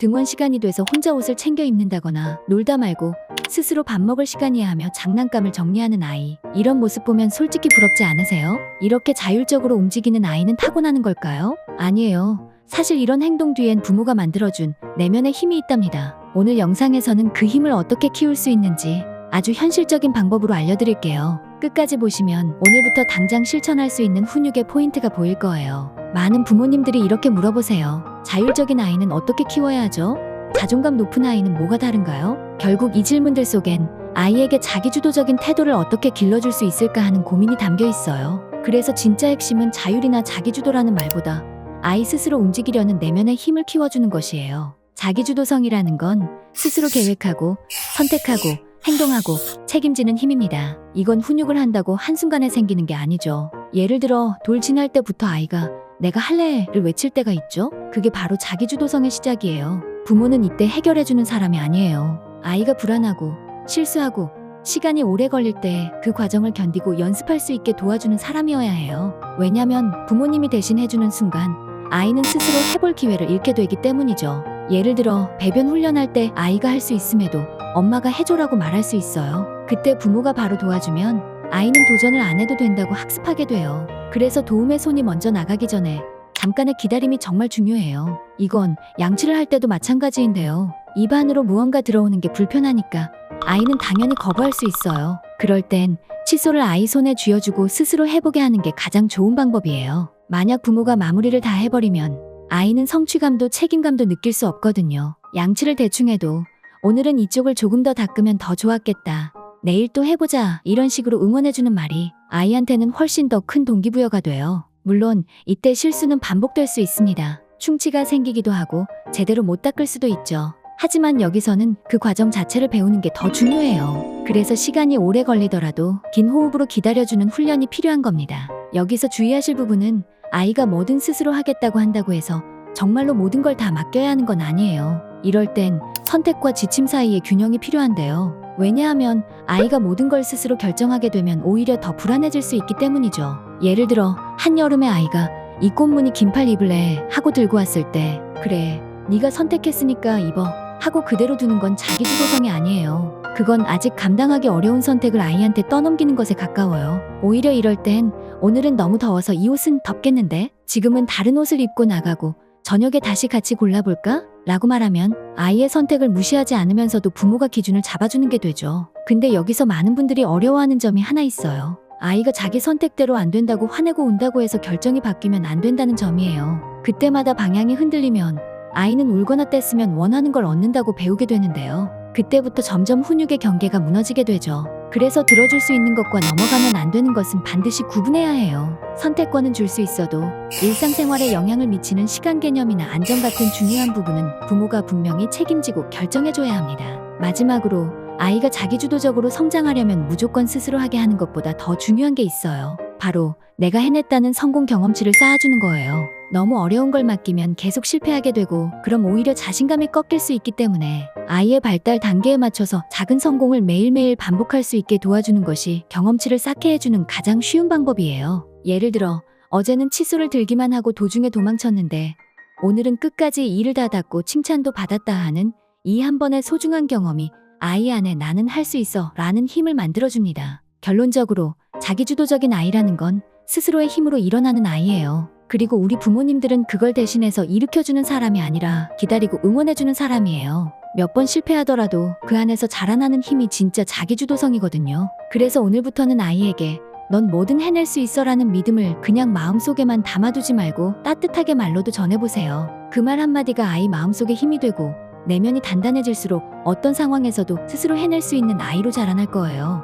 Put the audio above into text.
등원 시간이 돼서 혼자 옷을 챙겨 입는다거나 놀다 말고 스스로 밥 먹을 시간이야 하며 장난감을 정리하는 아이. 이런 모습 보면 솔직히 부럽지 않으세요? 이렇게 자율적으로 움직이는 아이는 타고나는 걸까요? 아니에요. 사실 이런 행동 뒤엔 부모가 만들어준 내면의 힘이 있답니다. 오늘 영상에서는 그 힘을 어떻게 키울 수 있는지 아주 현실적인 방법으로 알려드릴게요. 끝까지 보시면 오늘부터 당장 실천할 수 있는 훈육의 포인트가 보일 거예요. 많은 부모님들이 이렇게 물어보세요. 자율적인 아이는 어떻게 키워야 하죠? 자존감 높은 아이는 뭐가 다른가요? 결국 이 질문들 속엔 아이에게 자기주도적인 태도를 어떻게 길러줄 수 있을까 하는 고민이 담겨 있어요. 그래서 진짜 핵심은 자율이나 자기주도라는 말보다 아이 스스로 움직이려는 내면의 힘을 키워주는 것이에요. 자기주도성이라는 건 스스로 계획하고 선택하고 행동하고 책임지는 힘입니다. 이건 훈육을 한다고 한순간에 생기는 게 아니죠. 예를 들어 돌 지날 때부터 아이가 내가 할래를 외칠 때가 있죠. 그게 바로 자기주도성의 시작이에요. 부모는 이때 해결해주는 사람이 아니에요. 아이가 불안하고 실수하고 시간이 오래 걸릴 때 그 과정을 견디고 연습할 수 있게 도와주는 사람이어야 해요. 왜냐면 부모님이 대신 해주는 순간 아이는 스스로 해볼 기회를 잃게 되기 때문이죠. 예를 들어 배변 훈련할 때 아이가 할 수 있음에도 엄마가 해줘라고 말할 수 있어요. 그때 부모가 바로 도와주면 아이는 도전을 안 해도 된다고 학습하게 돼요. 그래서 도움의 손이 먼저 나가기 전에 잠깐의 기다림이 정말 중요해요. 이건 양치를 할 때도 마찬가지인데요. 입 안으로 무언가 들어오는 게 불편하니까 아이는 당연히 거부할 수 있어요. 그럴 땐 칫솔을 아이 손에 쥐어주고 스스로 해보게 하는 게 가장 좋은 방법이에요. 만약 부모가 마무리를 다 해버리면 아이는 성취감도 책임감도 느낄 수 없거든요. 양치를 대충 해도 오늘은 이쪽을 조금 더 닦으면 더 좋았겠다. 내일 또 해보자. 이런 식으로 응원해주는 말이 아이한테는 훨씬 더 큰 동기부여가 돼요. 물론 이때 실수는 반복될 수 있습니다. 충치가 생기기도 하고 제대로 못 닦을 수도 있죠. 하지만 여기서는 그 과정 자체를 배우는 게 더 중요해요. 그래서 시간이 오래 걸리더라도 긴 호흡으로 기다려주는 훈련이 필요한 겁니다. 여기서 주의하실 부분은 아이가 뭐든 스스로 하겠다고 한다고 해서 정말로 모든 걸 다 맡겨야 하는 건 아니에요. 이럴 땐 선택과 지침 사이의 균형이 필요한데요. 왜냐하면 아이가 모든 걸 스스로 결정하게 되면 오히려 더 불안해질 수 있기 때문이죠. 예를 들어 한여름에 아이가 이 꽃무늬 긴팔 입을래 하고 들고 왔을 때 그래 네가 선택했으니까 입어 하고 그대로 두는 건 자기주도성이 아니에요. 그건 아직 감당하기 어려운 선택을 아이한테 떠넘기는 것에 가까워요. 오히려 이럴 땐 오늘은 너무 더워서 이 옷은 덥겠는데 지금은 다른 옷을 입고 나가고 저녁에 다시 같이 골라볼까? 라고 말하면 아이의 선택을 무시하지 않으면서도 부모가 기준을 잡아주는 게 되죠. 근데 여기서 많은 분들이 어려워하는 점이 하나 있어요. 아이가 자기 선택대로 안 된다고 화내고 운다고 해서 결정이 바뀌면 안 된다는 점이에요. 그때마다 방향이 흔들리면 아이는 울거나 떼쓰면 원하는 걸 얻는다고 배우게 되는데요. 그때부터 점점 훈육의 경계가 무너지게 되죠. 그래서 들어줄 수 있는 것과 넘어가면 안 되는 것은 반드시 구분해야 해요. 선택권은 줄 수 있어도 일상생활에 영향을 미치는 시간 개념이나 안전 같은 중요한 부분은 부모가 분명히 책임지고 결정해줘야 합니다. 마지막으로 아이가 자기주도적으로 성장하려면 무조건 스스로 하게 하는 것보다 더 중요한 게 있어요. 바로 내가 해냈다는 성공 경험치를 쌓아주는 거예요. 너무 어려운 걸 맡기면 계속 실패하게 되고 그럼 오히려 자신감이 꺾일 수 있기 때문에 아이의 발달 단계에 맞춰서 작은 성공을 매일매일 반복할 수 있게 도와주는 것이 경험치를 쌓게 해주는 가장 쉬운 방법이에요. 예를 들어 어제는 칫솔을 들기만 하고 도중에 도망쳤는데 오늘은 끝까지 일을 다 닦고 칭찬도 받았다 하는 이 한 번의 소중한 경험이 아이 안에 나는 할 수 있어 라는 힘을 만들어줍니다. 결론적으로 자기주도적인 아이라는 건 스스로의 힘으로 일어나는 아이예요. 그리고 우리 부모님들은 그걸 대신해서 일으켜주는 사람이 아니라 기다리고 응원해주는 사람이에요. 몇 번 실패하더라도 그 안에서 자라나는 힘이 진짜 자기주도성이거든요. 그래서 오늘부터는 아이에게 넌 뭐든 해낼 수 있어 라는 믿음을 그냥 마음속에만 담아두지 말고 따뜻하게 말로도 전해보세요. 그 말 한마디가 아이 마음속에 힘이 되고 내면이 단단해질수록 어떤 상황에서도 스스로 해낼 수 있는 아이로 자라날 거예요.